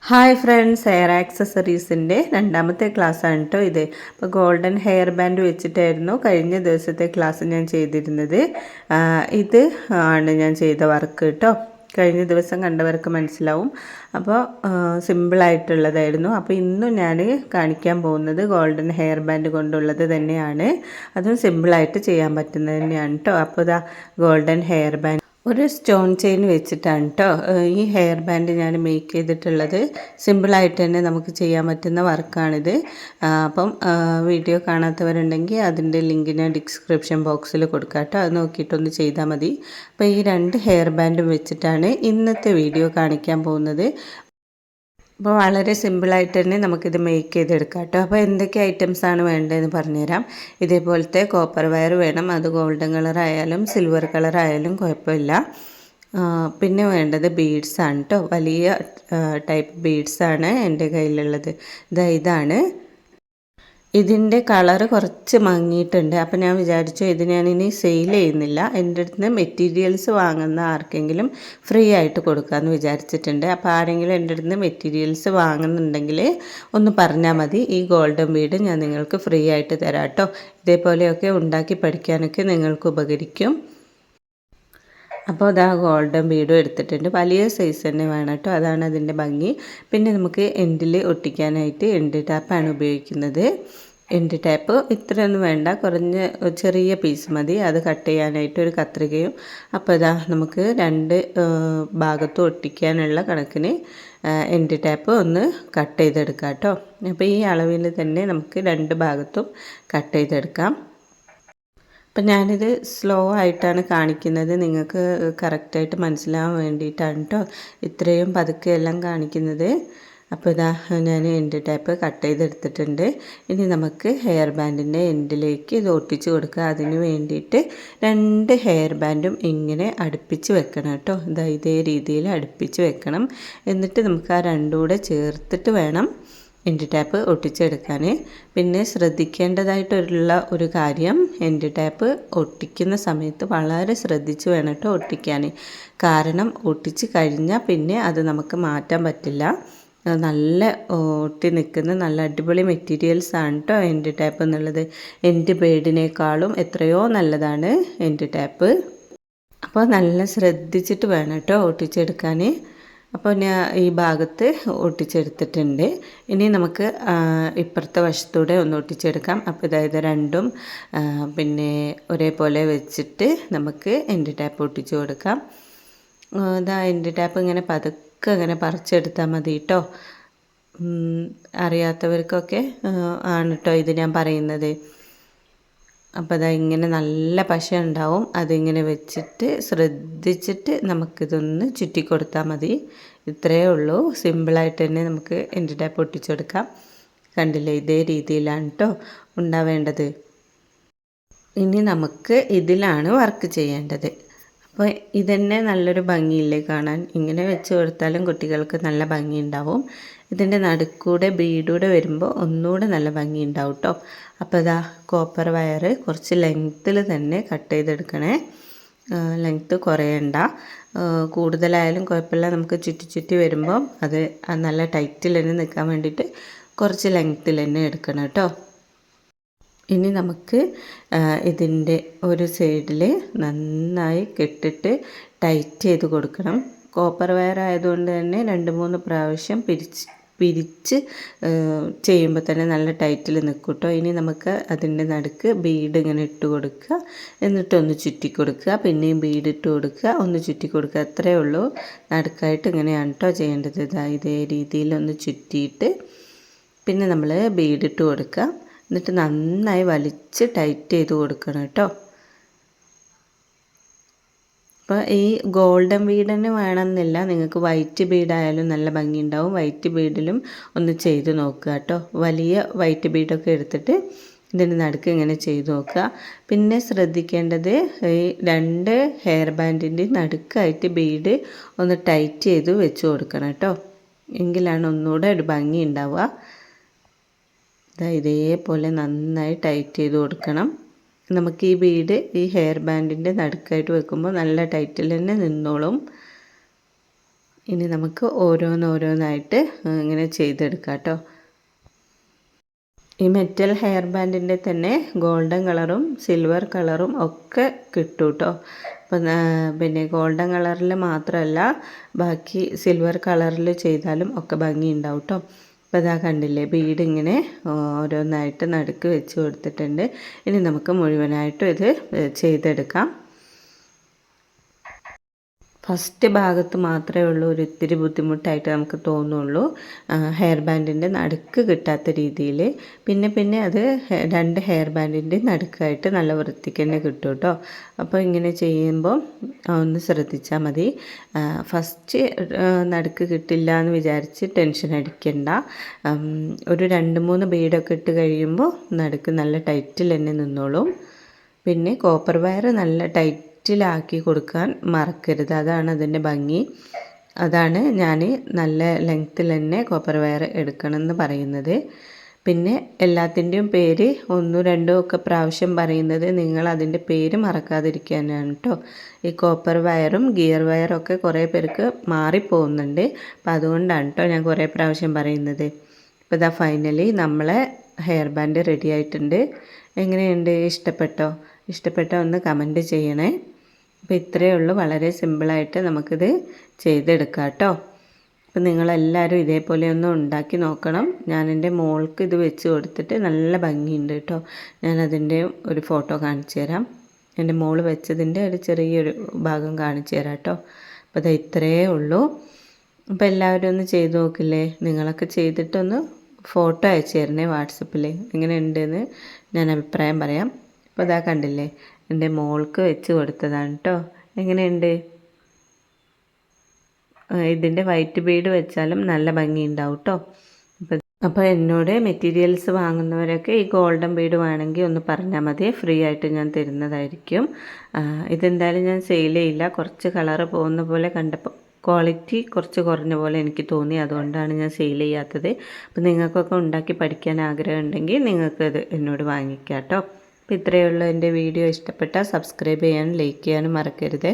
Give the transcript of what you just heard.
Hi friends, hair ആക്സസറീസിൻ്റെ രണ്ടാമത്തെ ക്ലാസ്സാണ് കേട്ടോ ഇത്. അപ്പോൾ ഗോൾഡൻ ഹെയർ ബാൻഡ് വെച്ചിട്ടായിരുന്നു കഴിഞ്ഞ ദിവസത്തെ ക്ലാസ് ഞാൻ ചെയ്തിരുന്നത്. ഇത് ആണ് ഞാൻ ചെയ്ത വർക്ക് കേട്ടോ. കഴിഞ്ഞ ദിവസം കണ്ടവർക്ക് മനസ്സിലാവും. അപ്പോൾ സിമ്പിളായിട്ടുള്ളതായിരുന്നു. അപ്പോൾ ഇന്നും ഞാൻ കാണിക്കാൻ പോകുന്നത് ഗോൾഡൻ ഹെയർ ബാൻഡ് കൊണ്ടുള്ളത് തന്നെയാണ്. അതും സിമ്പിളായിട്ട് ചെയ്യാൻ പറ്റുന്നത് തന്നെയാണ് കേട്ടോ. അപ്പോൾ ഇതാ ഗോൾഡൻ ഹെയർ ബാൻഡ് ഒരു സ്റ്റോൺ ചെയിൻ വെച്ചിട്ടാണ് കേട്ടോ ഈ ഹെയർ ബാൻഡ് ഞാൻ മേക്ക് ചെയ്തിട്ടുള്ളത്. സിമ്പിളായിട്ട് തന്നെ നമുക്ക് ചെയ്യാൻ പറ്റുന്ന വർക്കാണിത്. അപ്പം വീഡിയോ കാണാത്തവരുണ്ടെങ്കിൽ അതിൻ്റെ ലിങ്ക് ഞാൻ ഡിസ്ക്രിപ്ഷൻ ബോക്സിൽ കൊടുക്കാം കേട്ടോ. അത് നോക്കിയിട്ടൊന്ന് ചെയ്താൽ മതി. അപ്പോൾ ഈ 2 ഹെയർ ബാൻഡും വെച്ചിട്ടാണ് ഇന്നത്തെ വീഡിയോ കാണിക്കാൻ പോകുന്നത്. അപ്പോൾ വളരെ സിമ്പിളായിട്ട് തന്നെ നമുക്കിത് മേക്ക് ചെയ്തെടുക്കാം കേട്ടോ. അപ്പോൾ എന്തൊക്കെ ഐറ്റംസാണ് വേണ്ടതെന്ന് പറഞ്ഞുതരാം. ഇതേപോലത്തെ കോപ്പർ വയർ വേണം. അത് ഗോൾഡൻ കളറായാലും സിൽവർ കളറായാലും കുഴപ്പമില്ല. പിന്നെ വേണ്ടത് ബീഡ്സാണ് കേട്ടോ. വലിയ ടൈപ്പ് ബീഡ്സാണ് എൻ്റെ കയ്യിലുള്ളത്. ഇതാണ്. ഇതിൻ്റെ കളറ് കുറച്ച് മങ്ങിയിട്ടുണ്ട്. അപ്പോൾ ഞാൻ വിചാരിച്ചു ഇത് ഞാനിനി സെയിൽ ചെയ്യുന്നില്ല, എൻ്റെ അടുത്ത് നിന്ന് മെറ്റീരിയൽസ് വാങ്ങുന്ന ആർക്കെങ്കിലും ഫ്രീ ആയിട്ട് കൊടുക്കാമെന്ന് വിചാരിച്ചിട്ടുണ്ട്. അപ്പോൾ ആരെങ്കിലും എൻ്റെ അടുത്ത് നിന്ന് മെറ്റീരിയൽസ് വാങ്ങുന്നുണ്ടെങ്കിൽ ഒന്ന് പറഞ്ഞാൽ മതി. ഈ ഗോൾഡൻ ബീഡ് ഞാൻ നിങ്ങൾക്ക് ഫ്രീ ആയിട്ട് തരാം കേട്ടോ. ഇതേപോലെയൊക്കെ ഉണ്ടാക്കി പഠിക്കാനൊക്കെ നിങ്ങൾക്ക് ഉപകരിക്കും. അപ്പോൾ അതാ ഗോൾഡൻ ബീഡും എടുത്തിട്ടുണ്ട്. വലിയ സൈസ് തന്നെ വേണം കേട്ടോ, അതാണ് അതിൻ്റെ ഭംഗി. പിന്നെ നമുക്ക് എൻഡിൽ ഒട്ടിക്കാനായിട്ട് എൻഡ് ടാപ്പാണ് ഉപയോഗിക്കുന്നത്. എൻഡ് ടാപ്പ് ഇത്രയൊന്നും വേണ്ട, ചെറിയ പീസ് മതി. അത് കട്ട് ചെയ്യാനായിട്ട് ഒരു കത്രികയും. അപ്പോൾ ഇതാ നമുക്ക് 2 ഭാഗത്തും ഒട്ടിക്കാനുള്ള കണക്കിന് എൻഡ് ടാപ്പ് ഒന്ന് കട്ട് ചെയ്തെടുക്കാം കേട്ടോ. അപ്പോൾ ഈ അളവിൽ തന്നെ നമുക്ക് 2 ഭാഗത്തും കട്ട് ചെയ്തെടുക്കാം. അപ്പം ഞാനിത് സ്ലോ ആയിട്ടാണ് കാണിക്കുന്നത്, നിങ്ങൾക്ക് കറക്റ്റായിട്ട് മനസ്സിലാവാൻ വേണ്ടിയിട്ടാണ് കേട്ടോ ഇത്രയും പതുക്കെ എല്ലാം കാണിക്കുന്നത്. അപ്പോൾ ഇതാ ഞാൻ എൻഡ് ടാപ്പ് കട്ട് ചെയ്തെടുത്തിട്ടുണ്ട്. ഇനി നമുക്ക് ഹെയർ ബാൻഡിൻ്റെ എൻഡിലേക്ക് ഇത് ഒട്ടിച്ച് കൊടുക്കുക. അതിന് വേണ്ടിയിട്ട് 2 ഹെയർ ബാൻഡും ഇങ്ങനെ അടുപ്പിച്ച് വെക്കണം കേട്ടോ. ഇതേ രീതിയിൽ അടുപ്പിച്ച് വെക്കണം. എന്നിട്ട് നമുക്ക് ആ 2 കൂടെ ചേർത്തിട്ട് വേണം എൻഡ് ടാപ്പ് ഒട്ടിച്ചെടുക്കാൻ. പിന്നെ ശ്രദ്ധിക്കേണ്ടതായിട്ടുള്ള ഒരു കാര്യം, എൻഡ് ടാപ്പ് ഒട്ടിക്കുന്ന സമയത്ത് വളരെ ശ്രദ്ധിച്ച് വേണം കേട്ടോ ഒട്ടിക്കാൻ. കാരണം ഒട്ടിച്ച് കഴിഞ്ഞാൽ പിന്നെ അത് നമുക്ക് മാറ്റാൻ പറ്റില്ല. നല്ല ഒട്ടി നിൽക്കുന്ന നല്ല അടിപൊളി മെറ്റീരിയൽസാണ് കേട്ടോ എൻഡ് ടാപ്പ് എന്നുള്ളത്. എൻഡ് ബേഡിനേക്കാളും എത്രയോ നല്ലതാണ് എൻഡ് ടാപ്പ്. അപ്പോൾ നല്ല ശ്രദ്ധിച്ചിട്ട് വേണം കേട്ടോ ഒട്ടിച്ചെടുക്കാൻ. അപ്പോൾ ഞാൻ ഈ ഭാഗത്ത് ഒട്ടിച്ചെടുത്തിട്ടുണ്ട്. ഇനി നമുക്ക് ഇപ്പുറത്തെ വശത്തൂടെ ഒന്ന് ഒട്ടിച്ചെടുക്കാം. അപ്പോൾ ഇതായത് 2ഉം പിന്നെ ഒരേപോലെ വെച്ചിട്ട് നമുക്ക് എൻഡ് ടാപ്പ് ഒട്ടിച്ച് കൊടുക്കാം. എൻഡ് ടാപ്പ് ഇങ്ങനെ പതുക്കെ അങ്ങനെ പറിച്ചെടുത്താൽ മതി കേട്ടോ. അറിയാത്തവർക്കൊക്കെ ആണ് കേട്ടോ ഇത് ഞാൻ പറയുന്നത്. അപ്പോൾ ഇങ്ങനെ നല്ല പശ ഉണ്ടാവും. അതിങ്ങനെ വെച്ചിട്ട് ശ്രദ്ധിച്ചിട്ട് നമുക്കിതൊന്ന് ചുറ്റി കൊടുത്താൽ മതി. ഇത്രയേ ഉള്ളൂ. സിമ്പിളായിട്ട് തന്നെ നമുക്ക് എൻഡ് ടാപ്പ് ഒട്ടിച്ചെടുക്കാം. കണ്ടില്ലേ, ഇതേ രീതിയിലാണ് കേട്ടോ ഉണ്ടാവേണ്ടത്. ഇനി നമുക്ക് ഇതിലാണ് വർക്ക് ചെയ്യേണ്ടത്. അപ്പോൾ ഇതന്നെ നല്ലൊരു ഭംഗിയില്ലേ കാണാൻ. ഇങ്ങനെ വെച്ച് കൊടുത്താലും കുട്ടികൾക്ക് നല്ല ഭംഗി ഉണ്ടാവും. ഇതിൻ്റെ നടുക്കൂടെ ബീഡൂടെ വരുമ്പോൾ ഒന്നുകൂടെ നല്ല ഭംഗി ഉണ്ടാവും കേട്ടോ. അപ്പോൾ കോപ്പർ വയർ കുറച്ച് ലെങ്ത്തിൽ തന്നെ കട്ട് ചെയ്തെടുക്കണേ. ലെങ്ത്ത് കുറയണ്ട. കൂടുതലായാലും കുഴപ്പമില്ല. നമുക്ക് ചുറ്റി വരുമ്പോൾ അത് നല്ല ടൈറ്റിൽ തന്നെ നിൽക്കാൻ വേണ്ടിയിട്ട് കുറച്ച് ലെങ്ത്തിൽ തന്നെ എടുക്കണം കേട്ടോ. ഇനി നമുക്ക് ഇതിൻ്റെ ഒരു സൈഡിൽ നന്നായി കെട്ടിട്ട് ടൈറ്റ് ചെയ്ത് കൊടുക്കണം. കോപ്പർ വയർ ആയതുകൊണ്ട് തന്നെ 2-3 പ്രാവശ്യം പിരിച്ച് ചെയ്യുമ്പോൾ തന്നെ നല്ല ടൈറ്റിൽ നിൽക്കും കേട്ടോ. ഇനി നമുക്ക് അതിൻ്റെ നടുക്ക് ബീഡ് ഇങ്ങനെ ഇട്ട് കൊടുക്കുക. എന്നിട്ടൊന്ന് ചുറ്റി കൊടുക്കുക. പിന്നെയും ബീഡ് ഇട്ട് കൊടുക്കുക, ഒന്ന് ചുറ്റി കൊടുക്കുക. അത്രയേ ഉള്ളൂ. നടുക്കായിട്ട് ഇങ്ങനെയാണ് കേട്ടോ ചെയ്യേണ്ടത്. ഇതേ രീതിയിലൊന്ന് ചുറ്റിയിട്ട് പിന്നെ നമ്മൾ ബീഡ് ഇട്ട് കൊടുക്കുക. എന്നിട്ട് നന്നായി വലിച്ച് ടൈറ്റ് ചെയ്ത് കൊടുക്കണം കേട്ടോ. അപ്പോൾ ഈ ഗോൾഡൻ ബീഡ് തന്നെ വേണമെന്നില്ല, നിങ്ങൾക്ക് വൈറ്റ് ബീഡായാലും നല്ല ഭംഗി ഉണ്ടാവും. വൈറ്റ് ബീഡിലും ഒന്ന് ചെയ്ത് നോക്കുക കേട്ടോ. വലിയ വൈറ്റ് ബീഡൊക്കെ എടുത്തിട്ട് ഇതിൻ്റെ നടുക്ക് ഇങ്ങനെ ചെയ്ത് നോക്കുക. പിന്നെ ശ്രദ്ധിക്കേണ്ടത്, ഈ 2 ഹെയർ ബാൻഡിൻ്റെ നടുക്കായിട്ട് ബീഡ് ഒന്ന് ടൈറ്റ് ചെയ്ത് വെച്ച് കൊടുക്കണം കേട്ടോ. എങ്കിലാണ് ഒന്നുകൂടെ ഒരു ഭംഗി ഉണ്ടാവുക. ഇതേപോലെ നന്നായി ടൈറ്റ് ചെയ്ത് കൊടുക്കണം. നമുക്ക് ഈ ബീഡ് ഈ ഹെയർ ബാൻഡിൻ്റെ നടുക്കായിട്ട് വെക്കുമ്പോൾ നല്ല ടൈറ്റിൽ തന്നെ നിന്നോളും. ഇനി നമുക്ക് ഓരോന്നോരോന്നായിട്ട് ഇങ്ങനെ ചെയ്തെടുക്കാം കേട്ടോ. ഈ മെറ്റൽ ഹെയർ ബാൻഡിൻ്റെ തന്നെ ഗോൾഡൻ കളറും സിൽവർ കളറും ഒക്കെ കിട്ടും കേട്ടോ. അപ്പം പിന്നെ ഗോൾഡൻ കളറിൽ മാത്രമല്ല ബാക്കി സിൽവർ കളറിൽ ചെയ്താലും ഒക്കെ ഭംഗി ഉണ്ടാവും കേട്ടോ. അപ്പോൾ ഇതാ കണ്ടില്ലേ, ബീഡ് ഇങ്ങനെ ഓരോന്നായിട്ട് നടുക്ക് വെച്ച് കൊടുത്തിട്ടുണ്ട്. ഇനി നമുക്ക് മുഴുവനായിട്ടും ഇത് ചെയ്തെടുക്കാം. ഫസ്റ്റ് ഭാഗത്ത് മാത്രമേ ഉള്ളൂ ഒരു ഇത്തിരി ബുദ്ധിമുട്ടായിട്ട് നമുക്ക് തോന്നുള്ളൂ, ഹെയർ ബാൻഡിൻ്റെ നടുക്ക് കിട്ടാത്ത രീതിയിൽ. പിന്നെ അത് 2 ഹെയർ ബാൻഡിൻ്റെ നടുക്കായിട്ട് നല്ല വൃത്തിക്ക് തന്നെ കിട്ടും കേട്ടോ. അപ്പോൾ ഇങ്ങനെ ചെയ്യുമ്പോൾ ഒന്ന് ശ്രദ്ധിച്ചാൽ മതി. ഫസ്റ്റ് നടുക്ക് കിട്ടില്ല എന്ന് വിചാരിച്ച് ടെൻഷൻ അടിക്കണ്ട. ഒരു 2-3 ബീഡൊക്കെ ഇട്ട് കഴിയുമ്പോൾ നടുക്ക് നല്ല ടൈറ്റിൽ തന്നെ നിന്നോളും. പിന്നെ കോപ്പർ വയർ നല്ല ടൈറ്റിലാക്കി കൊടുക്കാൻ മറക്കരുത്, അതാണ് അതിൻ്റെ ഭംഗി. അതാണ് ഞാൻ നല്ല ലെങ്ത്തിൽ തന്നെ കോപ്പർ വയർ എടുക്കണമെന്ന് പറയുന്നത്. പിന്നെ എല്ലാത്തിൻ്റെയും പേര് 1-2 ഒക്കെ പ്രാവശ്യം പറയുന്നത് നിങ്ങൾ അതിൻ്റെ പേര് മറക്കാതിരിക്കാനാണ് കേട്ടോ. ഈ കോപ്പർ വയറും ഗിയർ വയറും ഒക്കെ കുറേ പേർക്ക് മാറിപ്പോകുന്നുണ്ട്. അപ്പോൾ അതുകൊണ്ടാണ് കേട്ടോ ഞാൻ കുറേ പ്രാവശ്യം പറയുന്നത്. ഇപ്പോൾ ഇതാ ഫൈനലി നമ്മളെ ഹെയർ ബാൻഡ് റെഡി ആയിട്ടുണ്ട്. എങ്ങനെയുണ്ട്, ഇഷ്ടപ്പെട്ടോ ഒന്ന് കമൻറ്റ് ചെയ്യണേ. അപ്പോൾ ഇത്രയേ ഉള്ളൂ, വളരെ സിമ്പിളായിട്ട് നമുക്കിത് ചെയ്തെടുക്കാം കേട്ടോ. അപ്പോൾ നിങ്ങളെല്ലാവരും ഇതേപോലെ ഒന്ന് ഉണ്ടാക്കി നോക്കണം. ഞാൻ എൻ്റെ മോൾക്ക് ഇത് വെച്ച് കൊടുത്തിട്ട് നല്ല ഭംഗിയുണ്ട് കേട്ടോ. ഞാനതിൻ്റെ ഒരു ഫോട്ടോ കാണിച്ചു തരാം. എൻ്റെ മോൾ വെച്ചതിൻ്റെ ഒരു ചെറിയൊരു ഭാഗം കാണിച്ചു തരാം കേട്ടോ. അപ്പോൾ അത് ഇത്രയേ ഉള്ളൂ. അപ്പോൾ എല്ലാവരും ഒന്ന് ചെയ്ത് നോക്കില്ലേ. നിങ്ങളൊക്കെ ചെയ്തിട്ടൊന്ന് ഫോട്ടോ അയച്ചു തരണേ വാട്സപ്പിൽ, എങ്ങനെയുണ്ടെന്ന് ഞാൻ അഭിപ്രായം പറയാം. അപ്പോൾ ഇതാ കണ്ടില്ലേ, എൻ്റെ മോൾക്ക് വെച്ച് കൊടുത്തതാണ് കേട്ടോ. എങ്ങനെയുണ്ട്? ഇതിൻ്റെ വൈറ്റ് ബീഡ് വെച്ചാലും നല്ല ഭംഗി ഉണ്ടാവും കേട്ടോ. അപ്പോൾ എന്നോട് മെറ്റീരിയൽസ് വാങ്ങുന്നവരൊക്കെ ഈ ഗോൾഡൻ ബീഡ് വേണമെങ്കിൽ ഒന്ന് പറഞ്ഞാൽ മതി, ഫ്രീ ആയിട്ട് ഞാൻ തരുന്നതായിരിക്കും. ഇതെന്തായാലും ഞാൻ സെയിൽ ചെയ്യില്ല. കുറച്ച് കളറ് പോകുന്ന പോലെ കണ്ടപ്പോൾ ക്വാളിറ്റി കുറച്ച് കുറഞ്ഞ പോലെ എനിക്ക് തോന്നി, അതുകൊണ്ടാണ് ഞാൻ സെയിൽ ചെയ്യാത്തത്. അപ്പോൾ നിങ്ങൾക്കൊക്കെ ഉണ്ടാക്കി പഠിക്കാൻ ആഗ്രഹം ഉണ്ടെങ്കിൽ നിങ്ങൾക്കത് എന്നോട് വാങ്ങിക്കാം കേട്ടോ. അപ്പോൾ ഇത്രയേ ഉള്ളൂ. എൻ്റെ വീഡിയോ ഇഷ്ടപ്പെട്ടാൽ സബ്സ്ക്രൈബ് ചെയ്യാനും ലൈക്ക് ചെയ്യാനും മറക്കരുത്.